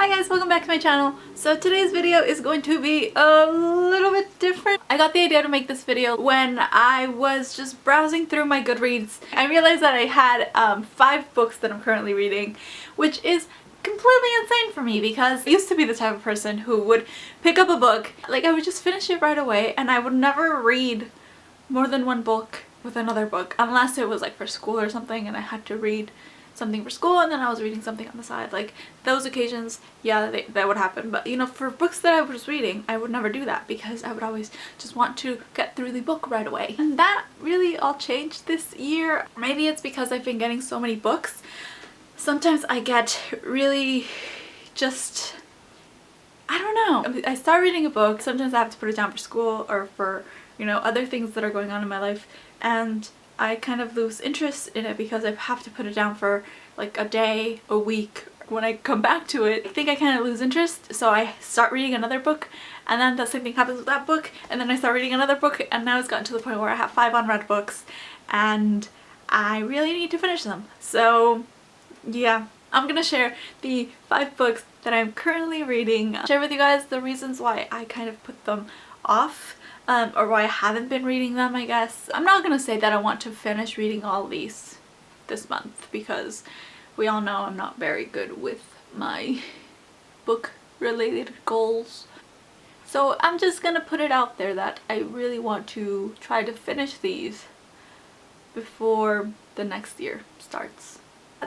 Hi guys, welcome back to my channel. So today's video is going to be a little bit different. I got the idea to make this video when I was just browsing through my Goodreads. I realized that I had 5 books that I'm currently reading, which is completely insane for me because I used to be the type of person who would pick up a book, like I would just finish it right away, and I would never read more than one book with another book unless it was like for school or something and I had to read something for school and then I was reading something on the side. Like those occasions, yeah, that would happen, but you know, for books that I was reading I would never do that because I would always just want to get through the book right away. And that really all changed this year. Maybe it's because I've been getting so many books. Sometimes I get really just, I don't know, I start reading a book, sometimes I have to put it down for school or for, you know, other things that are going on in my life, and I kind of lose interest in it because I have to put it down for like a day, a week. When I come back to it, I think I kind of lose interest, so I start reading another book, and then the same thing happens with that book, and then I start reading another book, and now it's gotten to the point where I have 5 unread books and I really need to finish them. So yeah, I'm gonna share the 5 books that I'm currently reading, share with you guys the reasons why I kind of put them off. Or why I haven't been reading them, I guess. I'm not gonna say that I want to finish reading all these this month because we all know I'm not very good with my book related goals. So I'm just gonna put it out there that I really want to try to finish these before the next year starts.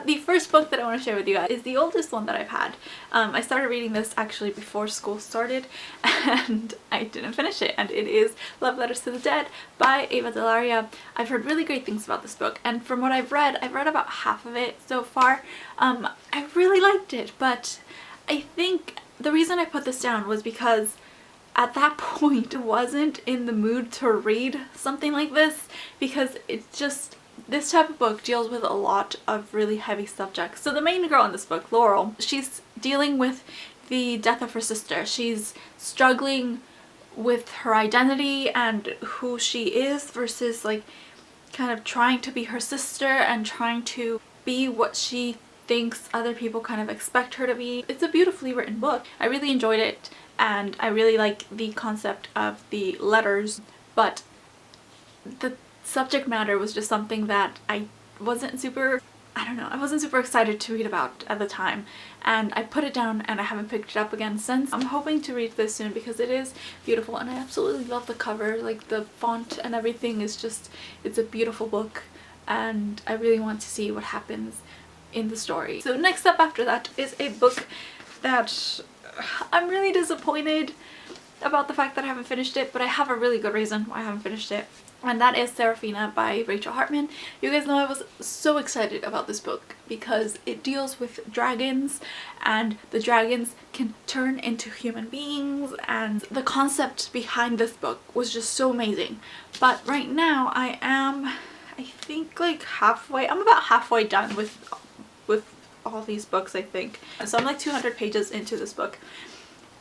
The first book that I want to share with you guys is the oldest one that I've had. I started reading this actually before school started and I didn't finish it, and it is Love Letters to the Dead by Ava Delaria. I've heard really great things about this book, and from what I've read about half of it so far. I really liked it, but I think the reason I put this down was because at that point I wasn't in the mood to read something like this, because it's just, this type of book deals with a lot of really heavy subjects. So the main girl in this book, Laurel, she's dealing with the death of her sister. She's struggling with her identity and who she is versus like kind of trying to be her sister and trying to be what she thinks other people kind of expect her to be. It's a beautifully written book. I really enjoyed it and I really like the concept of the letters, but the subject matter was just something that I wasn't super, I wasn't super excited to read about at the time, and I put it down and I haven't picked it up again since. I'm hoping to read this soon because it is beautiful and I absolutely love the cover. Like the font and everything is just, it's a beautiful book and I really want to see what happens in the story. So next up after that is a book that I'm really disappointed about the fact that I haven't finished it, but I have a really good reason why I haven't finished it. And that is Seraphina by Rachel Hartman. You guys know I was so excited about this book because it deals with dragons, and the dragons can turn into human beings, and the concept behind this book was just so amazing. But right now I think like I'm about halfway done with all these books, I think. So I'm like 200 pages into this book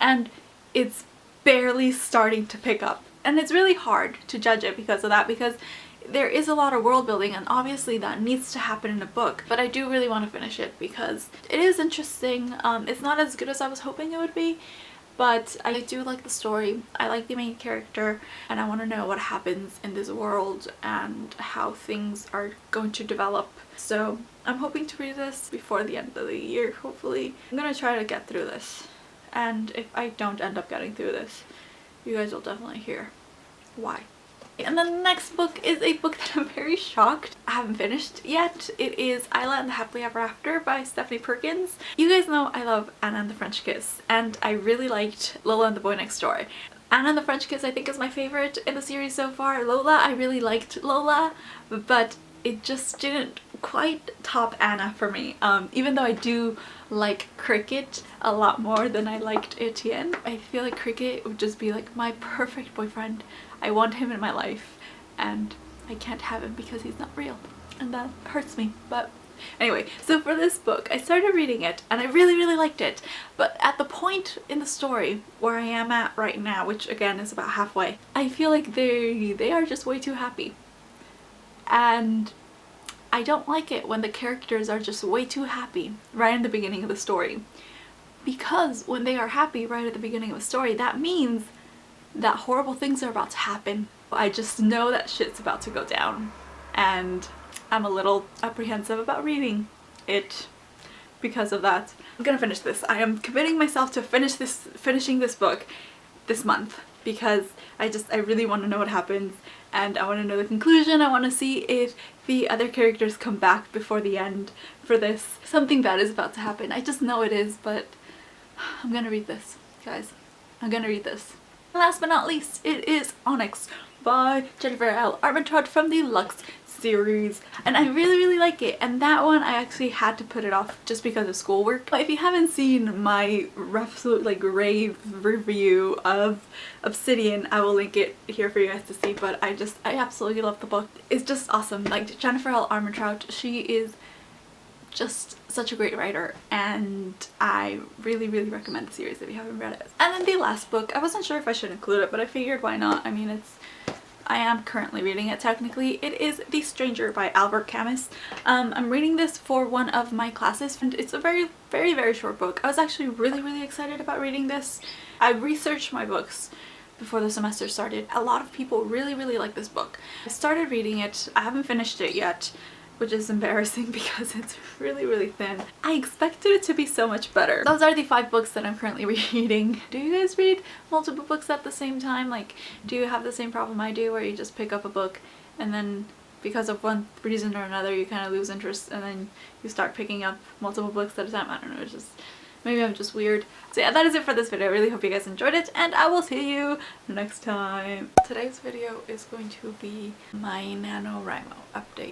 and it's barely starting to pick up. And it's really hard to judge it because of that, because there is a lot of world building and obviously that needs to happen in a book. But I do really want to finish it because it is interesting. It's not as good as I was hoping it would be, but I do like the story. I like the main character and I want to know what happens in this world and how things are going to develop. So I'm hoping to read this before the end of the year, hopefully. I'm gonna try to get through this, and if I don't end up getting through this, you guys will definitely hear why. And the next book is a book that I'm very shocked I haven't finished yet. It is Isla and the Happily Ever After by Stephanie Perkins. You guys know I love Anna and the French Kiss, and I really liked Lola and the Boy Next Door. Anna and the French Kiss I think is my favorite in the series so far. Lola, I really liked Lola, but it just didn't quite top Anna for me. Even though I do like Cricket a lot more than I liked Etienne. I feel like Cricket would just be like my perfect boyfriend. I want him in my life and I can't have him because he's not real, and that hurts me. But anyway, so for this book I started reading it and I really liked it, but at the point in the story where I am at right now, which again is about halfway, I feel like they are just way too happy, and I don't like it when the characters are just way too happy right in the beginning of the story. Because when they are happy right at the beginning of a story, that means that horrible things are about to happen. I just know that shit's about to go down, and I'm a little apprehensive about reading it because of that. I'm gonna finish this. I am committing myself to finishing this book this month because I really want to know what happens, and I want to know the conclusion. I want to see if the other characters come back before the end for this. Something bad is about to happen. I just know it is, but I'm gonna read this, guys. I'm gonna read this. Last but not least, it is Onyx by Jennifer L. Armentrout from the Lux series, and I really like it, and that one I actually had to put it off just because of schoolwork. If you haven't seen my absolute like rave review of Obsidian, I will link it here for you guys to see, but I absolutely love the book. It's just awesome. Like, Jennifer L. Armentrout, she is just such a great writer, and I really recommend the series if you haven't read it. And then the last book, I wasn't sure if I should include it, but I figured why not. I mean, I am currently reading it technically. It is The Stranger by Albert Camus. I'm reading this for one of my classes, and it's a very short book. I was actually really excited about reading this. I researched my books before the semester started. A lot of people really like this book. I started reading it. I haven't finished it yet, which is embarrassing because it's really thin. I expected it to be so much better. Those are the 5 books that I'm currently reading. Do you guys read multiple books at the same time? Like, do you have the same problem I do where you just pick up a book and then because of one reason or another you kind of lose interest and then you start picking up multiple books at a time? I don't know, it's just, maybe I'm just weird. So yeah, that is it for this video. I really hope you guys enjoyed it, and I will see you next time. Today's video is going to be my NaNoWriMo update.